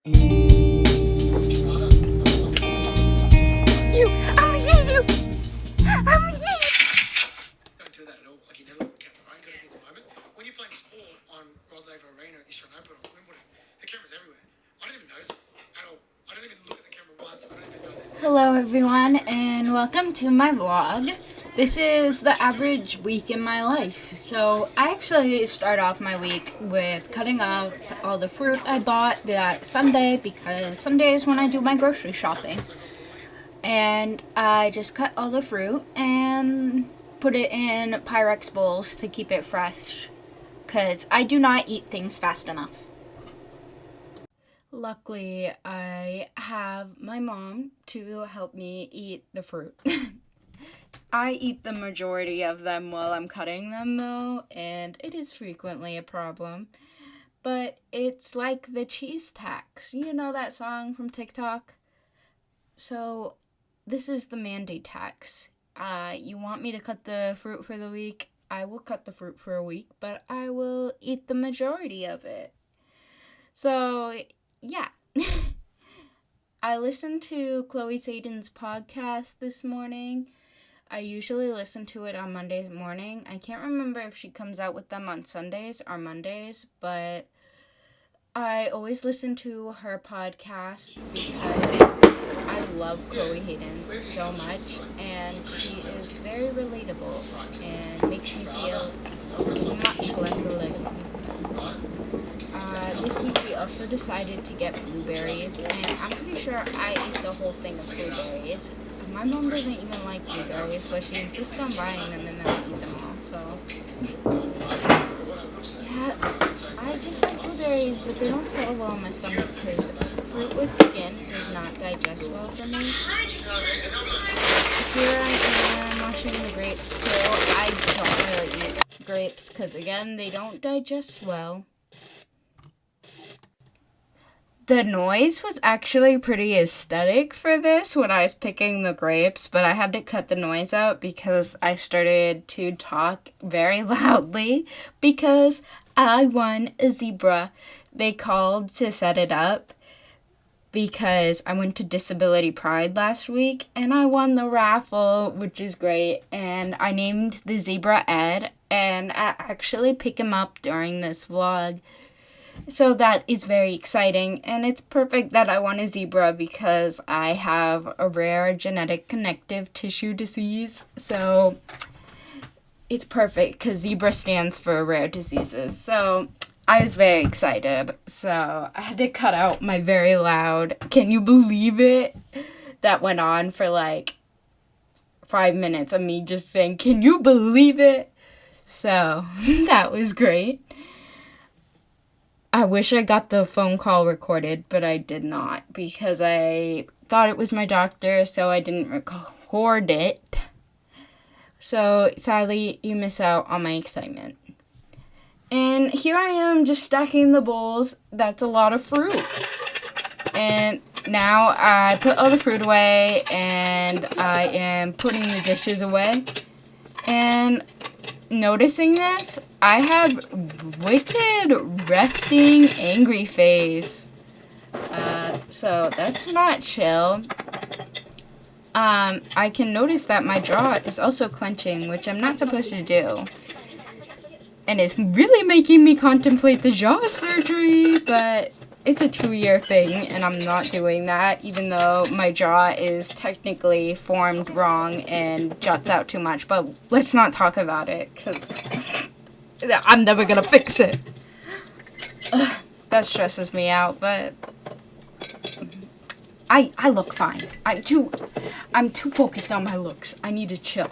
You! I'm gonna get you! I'm gonna get you! Don't do that at all. Like, you never look at the camera, right? You gotta be in the moment. When you're playing sport on Rod Laver Arena at the Australian Open or Wimbledon, the camera's everywhere. I don't even notice it at all. I don't even look at the camera once. I don't even know that. Hello everyone and welcome to my vlog. This is the average week in my life. So I actually start off my week with cutting up all the fruit I bought that Sunday because Sunday is when I do my grocery shopping. And I just cut all the fruit and put it in Pyrex bowls to keep it fresh because I do not eat things fast enough. Luckily, I have my mom to help me eat the fruit. I eat the majority of them while I'm cutting them though, and it is frequently a problem. But it's like the cheese tax. You know that song from TikTok? So this is the Mandy tax. You want me to cut the fruit for the week? I will cut the fruit for a week, but I will eat the majority of it. So yeah. I listened to Chloe Saden's podcast this morning. I usually listen to it on Mondays morning. I can't remember if she comes out with them on Sundays or Mondays, but I always listen to her podcast because I love Chloe Hayden so much, and she is very relatable and makes me feel much less alone. This week we also decided to get blueberries, and I'm pretty sure I ate the whole thing of blueberries. My mom doesn't even like blueberries, but she insists on buying them and then I eat them all, so... yeah, I just like blueberries, but they don't settle well in my stomach because fruit with skin does not digest well for me. Here I am washing the grapes too. I don't really eat grapes because, again, they don't digest well. The noise was actually pretty aesthetic for this when I was picking the grapes, but I had to cut the noise out because I started to talk very loudly because I won a zebra. They called to set it up because I went to Disability Pride last week and I won the raffle, which is great, and I named the zebra Ed, and I actually pick him up during this vlog. So that is very exciting, and it's perfect that I want a zebra because I have a rare genetic connective tissue disease. So it's perfect because zebra stands for rare diseases. So I was very excited. So I had to cut out my very loud, can you believe it? That went on for like 5 minutes of me just saying, can you believe it? So that was great. I wish I got the phone call recorded, but I did not because I thought it was my doctor, so I didn't record it. So sadly, you miss out on my excitement. And here I am just stacking the bowls. That's a lot of fruit. And now I put all the fruit away and I am putting the dishes away. And noticing this, I have wicked resting angry face. So that's not chill. I can notice that my jaw is also clenching, which I'm not supposed to do. And it's really making me contemplate the jaw surgery, but it's a 2-year thing, and I'm not doing that, even though my jaw is technically formed wrong and juts out too much. But let's not talk about it, because I'm never gonna fix it. That stresses me out, but I look fine. I'm too focused on my looks. I need to chill.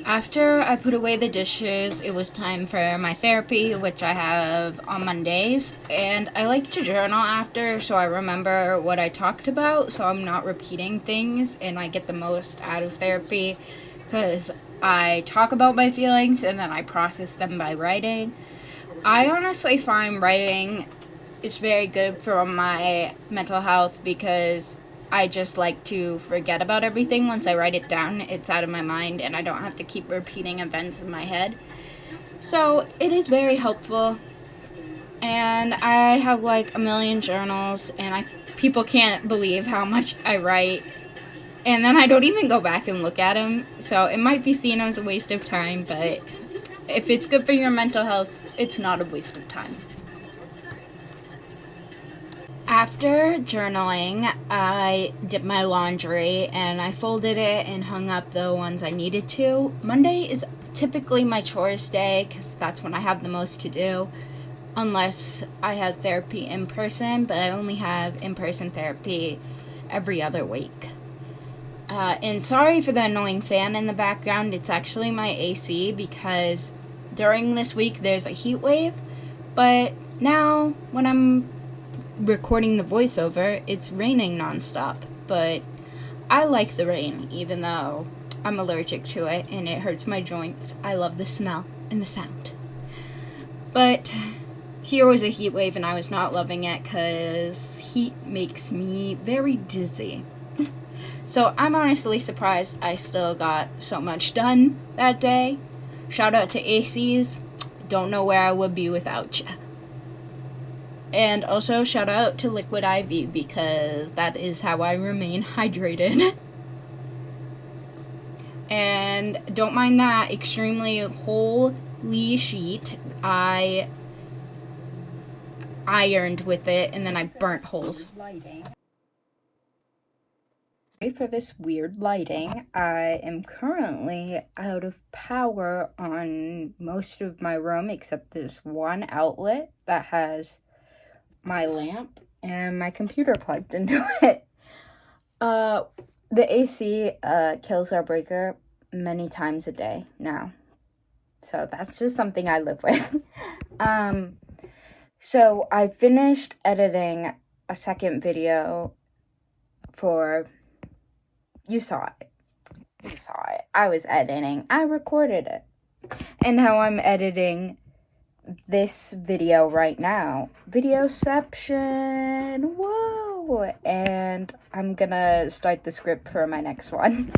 After I put away the dishes, it was time for my therapy, which I have on Mondays. And I like to journal after, so I remember what I talked about, so I'm not repeating things, and I get the most out of therapy, because I talk about my feelings, and then I process them by writing. I honestly find writing is very good for my mental health, because I just like to forget about everything. Once I write it down, it's out of my mind, and I don't have to keep repeating events in my head. So it is very helpful. And I have like a million journals, and people can't believe how much I write. And then I don't even go back and look at them. So it might be seen as a waste of time, but if it's good for your mental health, it's not a waste of time. After journaling, I did my laundry and I folded it and hung up the ones I needed to. Monday is typically my chores day because that's when I have the most to do, unless I have therapy in person, but I only have in-person therapy every other week. And sorry for the annoying fan in the background. It's actually my AC because during this week there's a heat wave, but now when I'm recording the voiceover, it's raining nonstop. But I like the rain, even though I'm allergic to it and it hurts my joints. I love the smell and the sound. But here was a heat wave and I was not loving it because heat makes me very dizzy. So I'm honestly surprised I still got so much done that day. Shout out to ACs. Don't know where I would be without you. And also shout out to Liquid IV because that is how I remain hydrated. And don't mind that extremely holy sheet. I ironed with it and then I burnt holes. For this weird lighting, I am currently out of power on most of my room except this one outlet that has my lamp and my computer plugged into it. The AC kills our breaker many times a day now. So that's just something I live with. So I finished editing a second video for... You saw it. I was editing. I recorded it. And now I'm editing this video right now. Videoception. Whoa. And I'm gonna start the script for my next one.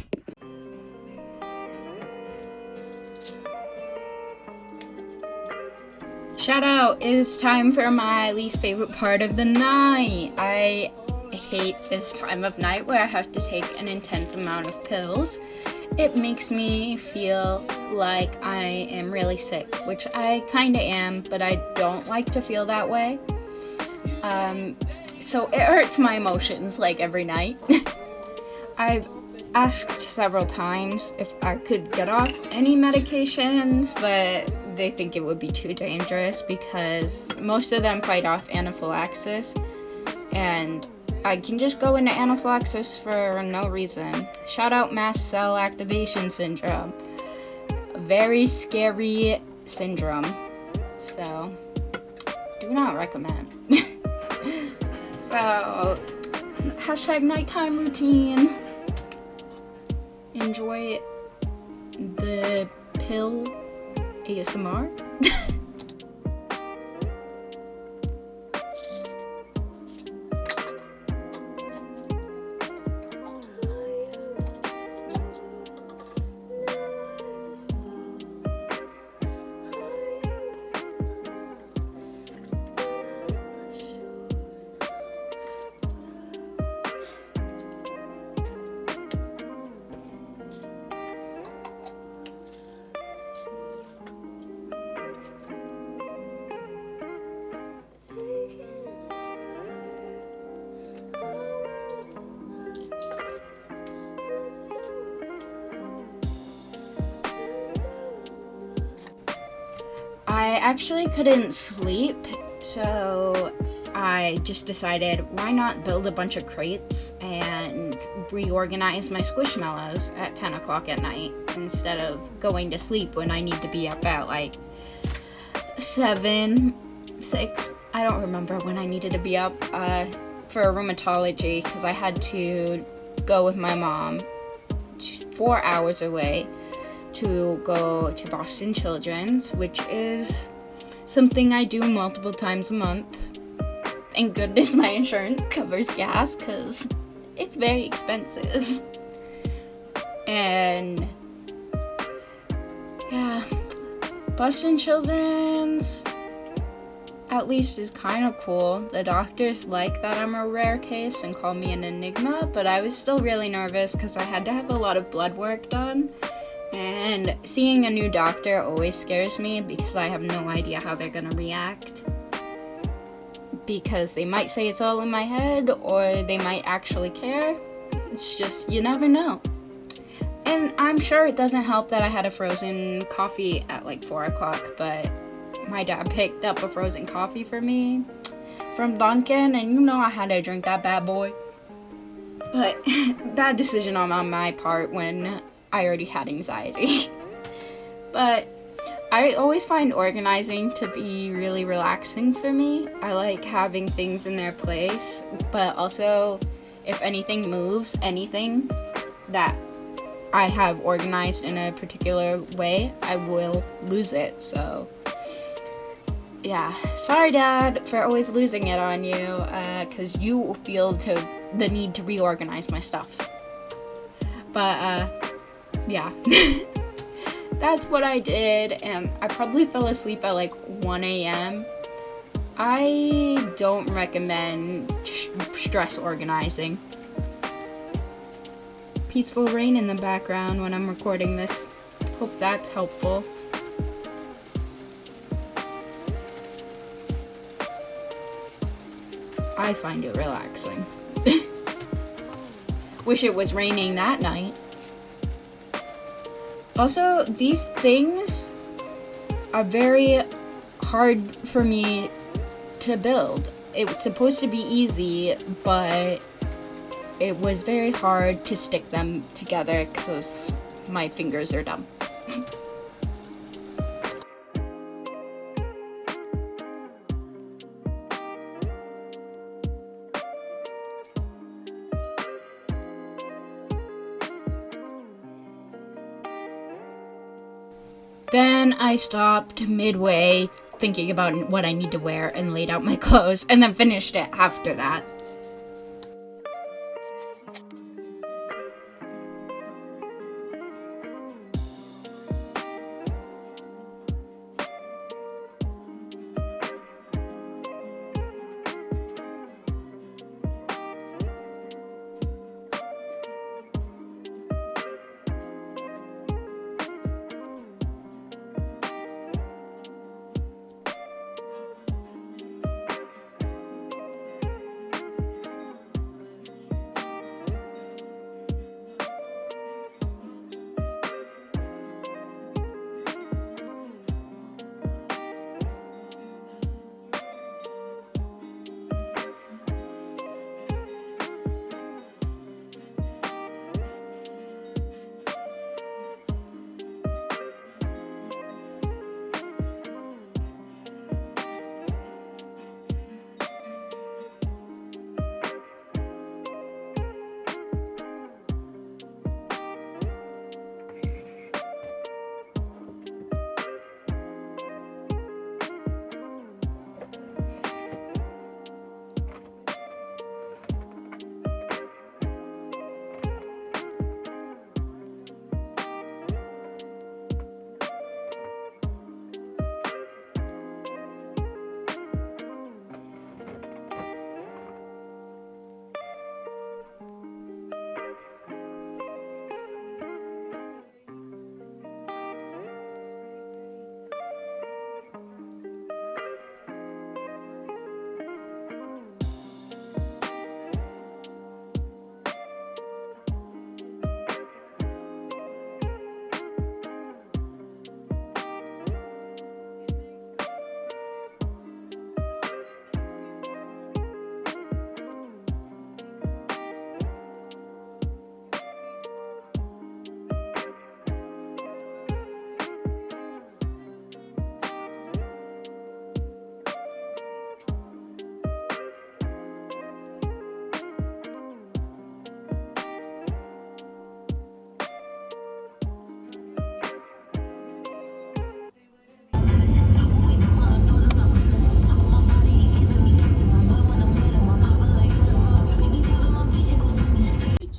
Shout out. It is time for my least favorite part of the night. I hate this time of night where I have to take an intense amount of pills. It makes me feel like I am really sick, which I kind of am, but I don't like to feel that way. So it hurts my emotions like every night. I've asked several times if I could get off any medications, but they think it would be too dangerous because most of them fight off anaphylaxis, and I can just go into anaphylaxis for no reason. Shout out mast cell activation syndrome. A very scary syndrome. So, do not recommend. So, hashtag nighttime routine. Enjoy the pill ASMR. I actually couldn't sleep, so I just decided why not build a bunch of crates and reorganize my Squishmallows at 10 o'clock at night instead of going to sleep when I need to be up at like 7, 6. I don't remember when I needed to be up for rheumatology because I had to go with my mom 4 hours away to go to Boston Children's, which is something I do multiple times a month. Thank goodness my insurance covers gas because it's very expensive. And yeah, Boston Children's, at least, is kind of cool. The doctors like that I'm a rare case and call me an enigma, but I was still really nervous because I had to have a lot of blood work done. And seeing a new doctor always scares me because I have no idea how they're gonna react. Because they might say it's all in my head, or they might actually care. It's just, you never know. And I'm sure it doesn't help that I had a frozen coffee at like 4 o'clock, but my dad picked up a frozen coffee for me from Dunkin', and you know I had to drink that bad boy. But bad decision on my part when I already had anxiety. But I always find organizing to be really relaxing for me. I like having things in their place, but also if anything moves, anything that I have organized in a particular way, I will lose it. So yeah, sorry Dad for always losing it on you, because you feel the need to reorganize my stuff. But yeah. That's what I did, and I probably fell asleep at like 1 a.m. I don't recommend stress organizing. Peaceful rain in the background when I'm recording this. Hope that's helpful. I find it relaxing. Wish it was raining that night. Also, these things are very hard for me to build. It was supposed to be easy, but it was very hard to stick them together because my fingers are dumb. Then I stopped midway thinking about what I need to wear and laid out my clothes, and then finished it after that.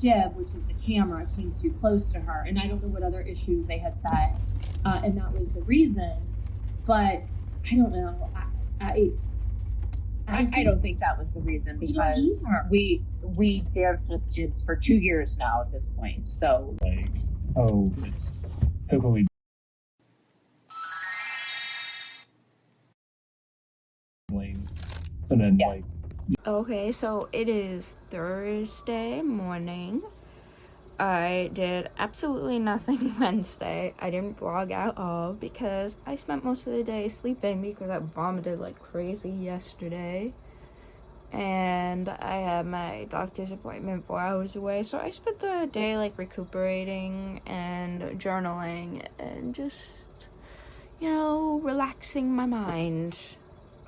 jib, which is the camera, came too close to her, and I don't know what other issues they had said, and that was the reason. but I don't know. I don't think that was the reason, You don't because either. we danced with Jibs for 2 years now at this point. So Like, oh, it's totally lame. And then Yeah. like Okay, so it is Thursday morning. I did absolutely nothing Wednesday. I didn't vlog at all because I spent most of the day sleeping because I vomited like crazy yesterday. And I had my doctor's appointment 4 hours away, so I spent the day like recuperating and journaling and just, relaxing my mind.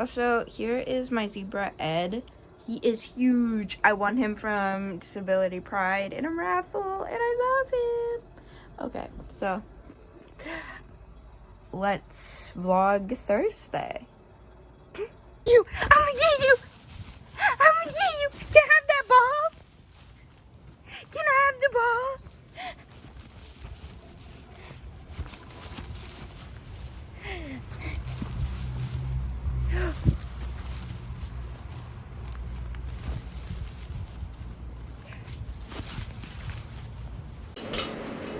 Also, here is my zebra Ed. He is huge. I won him from Disability Pride in a raffle, and I love him. Okay, so let's vlog Thursday. You, I'm gonna get you. I'm gonna get you. Can I have that ball? Can I have the ball?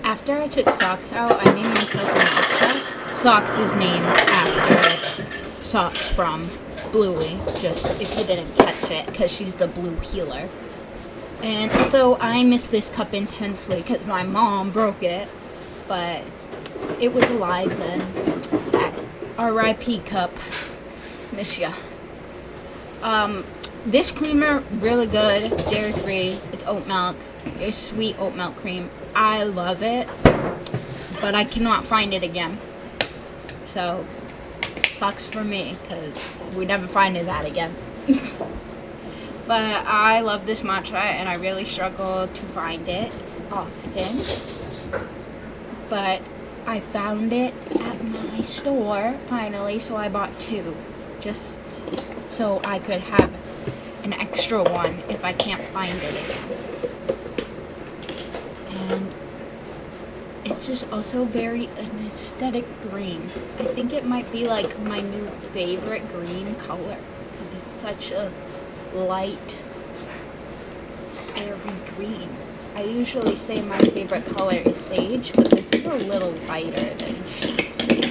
After I took Socks out, I made myself a matcha. Socks is named after Socks from Bluey, just if you didn't catch it, because she's the blue healer. And also, I miss this cup intensely because my mom broke it, but it was alive then. R.I.P. cup. Miss ya. This creamer, really good, dairy free, it's oat milk, it's sweet oat milk cream. I love it, but I cannot find it again. So, sucks for me, because we never find that again. But I love this matcha, and I really struggle to find it often. But I found it at my store, finally, so I bought 2. Just so I could have an extra one if I can't find it again. And it's just also very an aesthetic green. I think it might be like my new favorite green color because it's such a light, airy green. I usually say my favorite color is sage, but this is a little lighter than sage.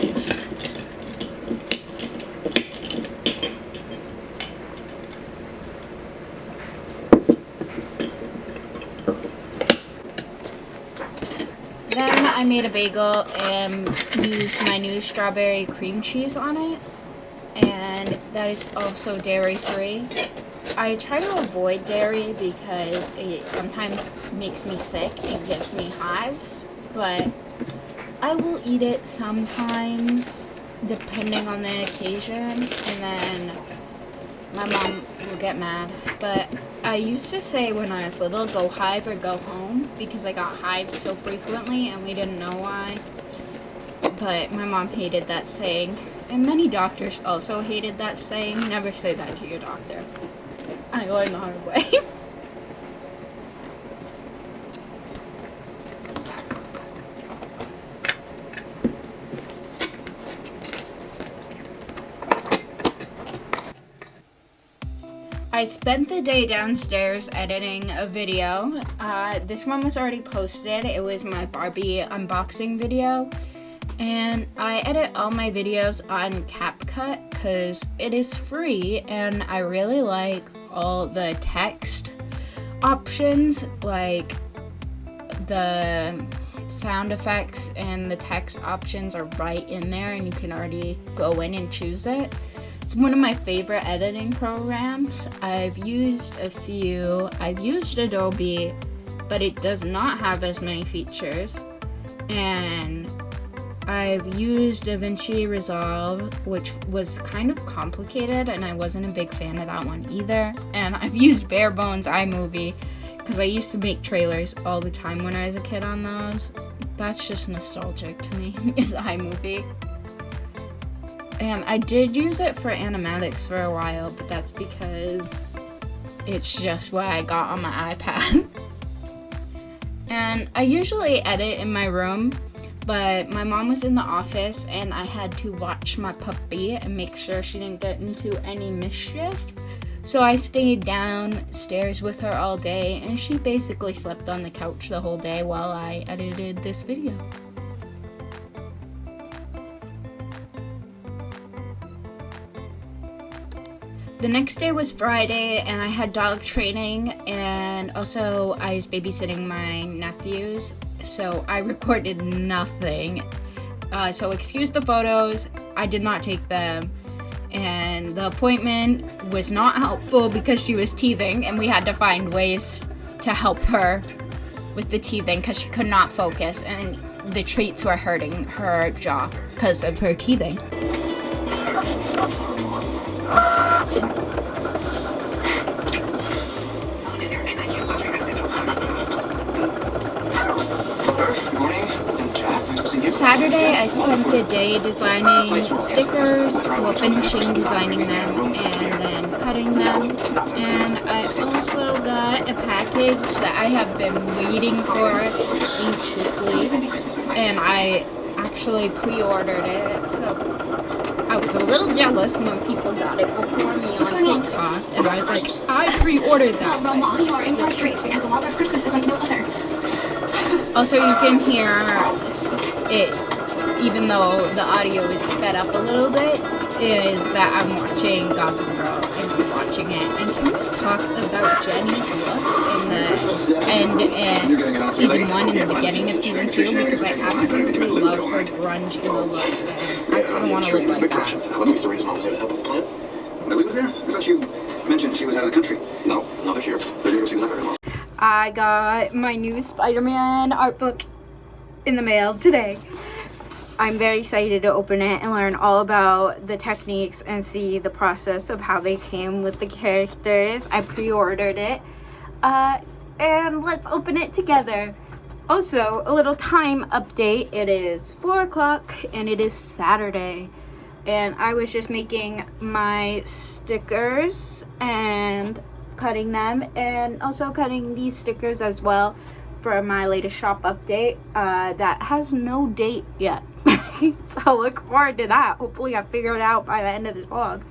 Then I made a bagel and used my new strawberry cream cheese on it, and that is also dairy free. I try to avoid dairy because it sometimes makes me sick and gives me hives, but I will eat it sometimes depending on the occasion, and then my mom will get mad. But I used to say when I was little, go hive or go home, because I got hives so frequently and we didn't know why. But my mom hated that saying, and many doctors also hated that saying. Never say that to your doctor. I learned the hard way. I spent the day downstairs editing a video. This one was already posted. It was my Barbie unboxing video. And I edit all my videos on CapCut because it is free, and I really like all the text options, like the sound effects and the text options are right in there, and you can already go in and choose it. It's one of my favorite editing programs. I've used a few. I've used Adobe, but it does not have as many features. And I've used DaVinci Resolve, which was kind of complicated, and I wasn't a big fan of that one either. And I've used Barebones iMovie, because I used to make trailers all the time when I was a kid on those. That's just nostalgic to me, is iMovie. And I did use it for animatics for a while, but that's because it's just what I got on my iPad. And I usually edit in my room, But my mom was in the office and I had to watch my puppy and make sure she didn't get into any mischief. So I stayed downstairs with her all day and she basically slept on the couch the whole day while I edited this video. The next day was Friday and I had dog training, and also I was babysitting my nephews, so I recorded nothing. So excuse the photos, I did not take them, and the appointment was not helpful because she was teething and we had to find ways to help her with the teething because she could not focus and the treats were hurting her jaw because of her teething. Saturday, I spent the day designing stickers, well, finishing designing them and then cutting them. And I also got a package that I have been waiting for anxiously, and I actually pre-ordered it. So I was a little jealous when people got it before me on TikTok, and I was like, I pre-ordered that. Well, Mom, you are in for a treat because a Waldorf Christmas is like no other. Also, you can hear it, even though the audio is sped up a little bit, is that I'm watching Gossip Girl and rewatching it. And can we talk about Jenny's looks in the end in season 1 and the beginning of season 2? Because I absolutely love her grunge emo look, and I kind of want to look like that. Let me story. Mom was there to help with the plan. Lily was there? I thought you mentioned she was out of the country. No, they're here. They're here to see the very long. I got my new Spider-Man art book in the mail today. I'm very excited to open it and learn all about the techniques and see the process of how they came with the characters. I pre-ordered it. And let's open it together. Also, a little time update. It is 4 o'clock and it is Saturday. And I was just making my stickers and cutting them, and also cutting these stickers as well for my latest shop update that has no date yet. So look forward to that. Hopefully I figure it out by the end of this vlog.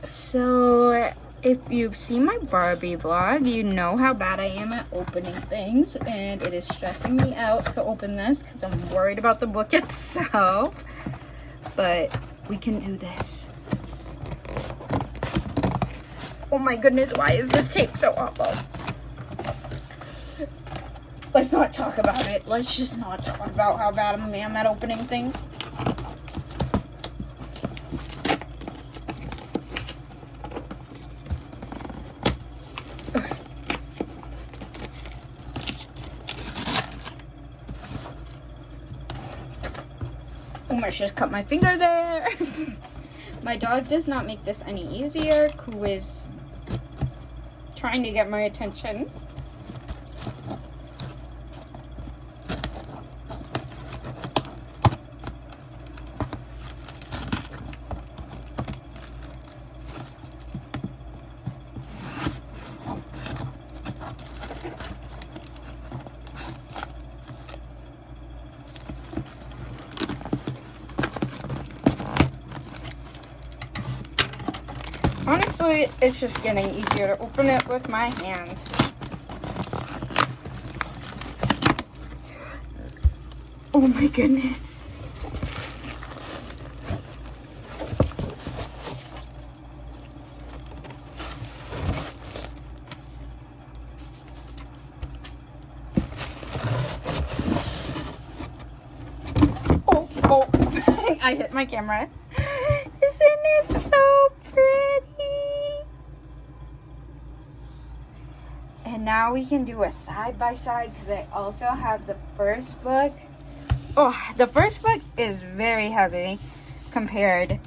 So if you've seen my Barbie vlog, you know how bad I am at opening things, and it is stressing me out to open this because I'm worried about the book itself. But we can do this. Oh my goodness, why is this tape so awful? Let's not talk about it. Let's just not talk about how bad I am at opening things. Almost just cut my finger there. My dog does not make this any easier, who is trying to get my attention. Honestly, it's just getting easier to open it with my hands. Oh my goodness. Oh, I hit my camera. Isn't it so pretty? And now we can do a side-by-side because I also have the first book. Oh, the first book is very heavy compared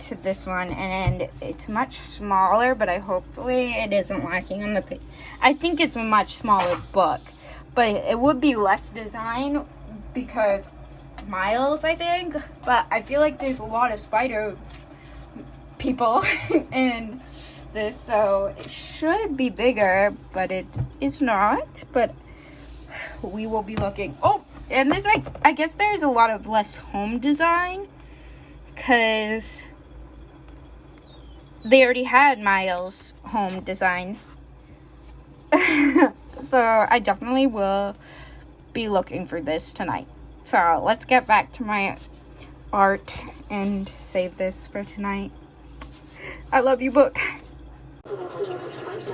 to this one, and it's much smaller, but hopefully it isn't lacking on the page. I think it's a much smaller book, but it would be less design because Miles, I think, but I feel like there's a lot of spider people in this, so it should be bigger, but it is not. But we will be looking. Oh, and there's like, I guess there's a lot of less home design because they already had Miles' home design. So I definitely will be looking for this tonight. So let's get back to my art and save this for tonight. I love you, book.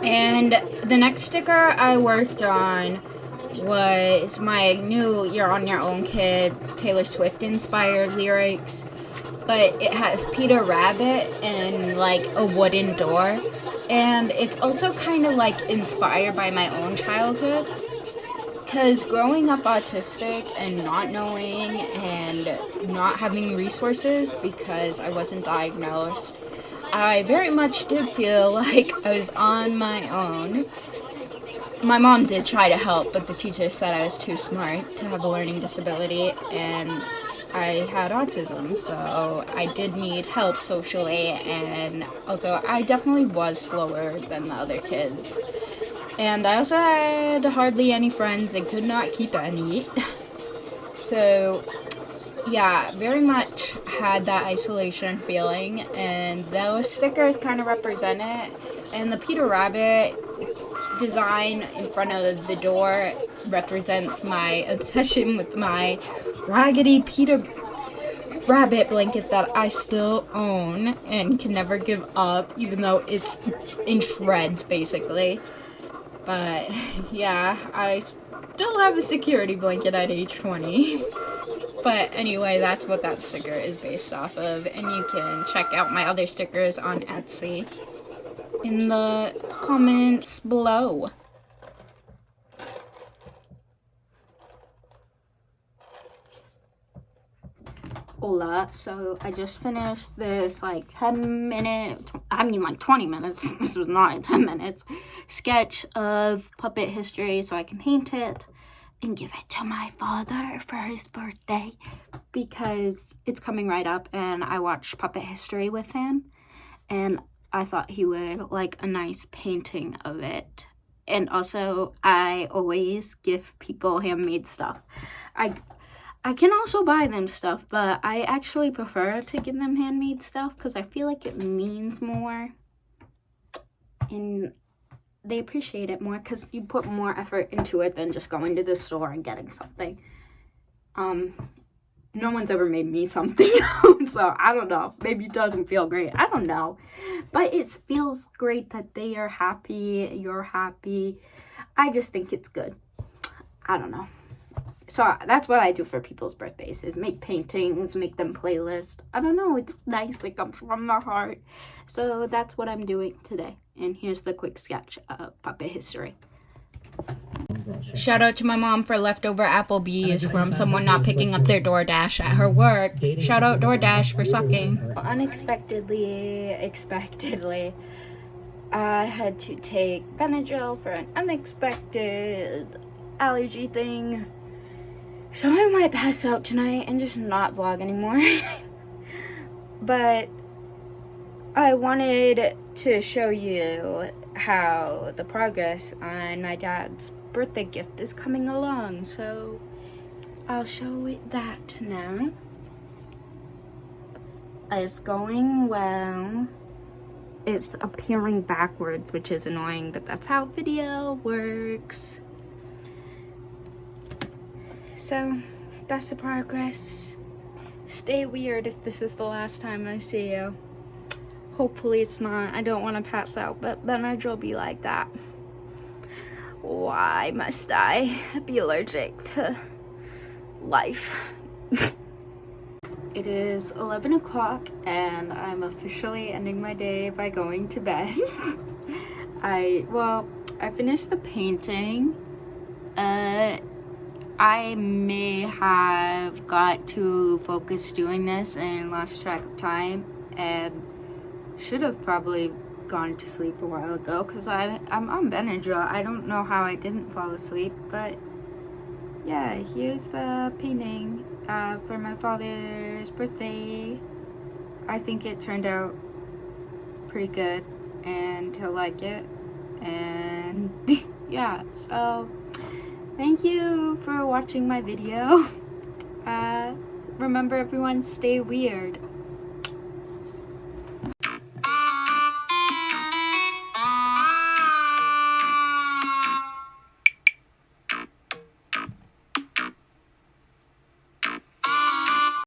And the next sticker I worked on was my new You're on Your Own Kid Taylor Swift inspired lyrics, but it has Peter Rabbit and like a wooden door, and it's also kind of like inspired by my own childhood, because growing up autistic and not knowing and not having resources because I wasn't diagnosed, I very much did feel like I was on my own. My mom did try to help, but the teacher said I was too smart to have a learning disability, and I had autism, so I did need help socially, and also I definitely was slower than the other kids. And I also had hardly any friends and could not keep any. So yeah, very much had that isolation feeling, and those stickers kind of represent it. And the Peter Rabbit design in front of the door represents my obsession with my raggedy Peter Rabbit blanket that I still own and can never give up, even though it's in shreds basically. But yeah, I still have a security blanket at age 20. But anyway, that's what that sticker is based off of, and you can check out my other stickers on Etsy in the comments below. Hola, so I just finished this like 20 minutes, this was not 10 minutes, sketch of puppet history so I can paint it and give it to my father for his birthday, because it's coming right up and I watched Puppet History with him and I thought he would like a nice painting of it. And also I always give people handmade stuff. I can also buy them stuff, but I actually prefer to give them handmade stuff because I feel like it means more and they appreciate it more because you put more effort into it than just going to the store and getting something. No one's ever made me something, so I don't know. Maybe it doesn't feel great. I don't know. But it feels great that they are happy, you're happy. I just think it's good. I don't know. So that's what I do for people's birthdays, is make paintings, make them playlists. I don't know, it's nice, it comes from the heart. So that's what I'm doing today. And here's the quick sketch of Puppet History. Shout out to my mom for leftover Applebee's from someone not picking up their DoorDash at her work. Shout out DoorDash for sucking. Expectedly, I had to take Benadryl for an unexpected allergy thing. So I might pass out tonight and just not vlog anymore. But I wanted to show you how the progress on my dad's birthday gift is coming along. So I'll show it that now. It's going well. It's appearing backwards, which is annoying, but that's how video works. So that's the progress. Stay weird if this is the last time I see you. Hopefully it's not. I don't want to pass out, but Benadryl be like that. Why must I be allergic to life? It is 11 o'clock and I'm officially ending my day by going to bed. I finished the painting. I may have got too focused doing this and lost track of time and should have probably gone to sleep a while ago because I'm on Benadryl. I don't know how I didn't fall asleep, but yeah, here's the painting for my father's birthday. I think it turned out pretty good and he'll like it, and yeah, so Thank you for watching my video. Remember everyone, stay weird.